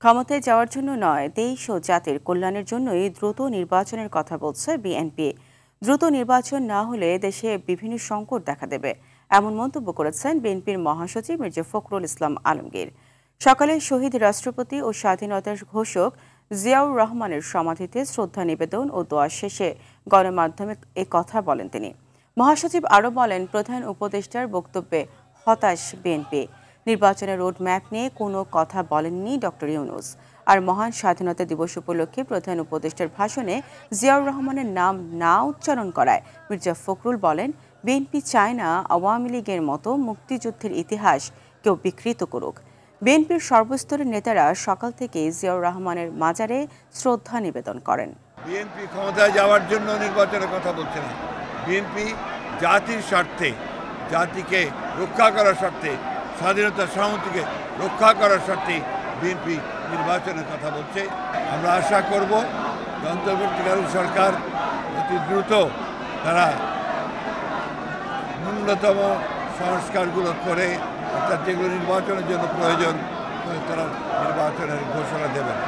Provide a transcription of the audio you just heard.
ক্ষমতায় যাওয়ার জন্য নয়, দেশ ও জাতির কল্যাণের জন্যই দ্রুত নির্বাচনের কথা বলছে বিএনপি। দ্রুত নির্বাচন না হলে দেশে বিভিন্ন সংকট দেখা দেবে, এমন মন্তব্য করেছেন বিএনপির মহাসচিব মির্জা ফখরুল ইসলাম আলমগীর। সকালে শহীদ রাষ্ট্রপতি ও স্বাধীনতার ঘোষক জিয়াউর রহমানের সমাধিতে শ্রদ্ধা নিবেদন ও দোয়া শেষে গণমাধ্যমে এ কথা বলেন তিনি। মহাসচিব আরও বলেন, প্রধান উপদেষ্টার বক্তব্যে হতাশ বিএনপি। নির্বাচনের রোডম্যাপ নিয়ে কোনো কথা বলেননি ডক্টর ইউনূস। আর মহান স্বাধীনতা দিবস উপলক্ষে প্রধান উপদেষ্টার ভাষণে জিয়াউর রহমানের নাম না উচ্চারণ করায় মির্জা ফখরুল বলেন, বিএনপি চায় না আওয়ামী লীগের মতো মুক্তিযুদ্ধের ইতিহাস কেউ বিকৃত করুক। বিএনপির সর্বস্তরের নেতারা সকাল থেকে জিয়াউর রহমানের মাজারে শ্রদ্ধা নিবেদন করেন। বিএনপি ক্ষমতায় যাওয়ার জন্য নির্বাচনের কথা বলছে না। বিএনপি জাতির স্বার্থে, জাতিকে রক্ষা করার স্বার্থে, স্বাধীনতা সামগ্রীকে রক্ষা করার স্বার্থে বিএনপি নির্বাচনের কথা বলছে। আমরা আশা করব অন্তর্বর্তীকালীন সরকার অতি দ্রুত তারা ন্যূনতম সংস্কারগুলো করে, অর্থাৎ যেগুলো নির্বাচনের জন্য প্রয়োজন তারা নির্বাচনের ঘোষণা দেবেন।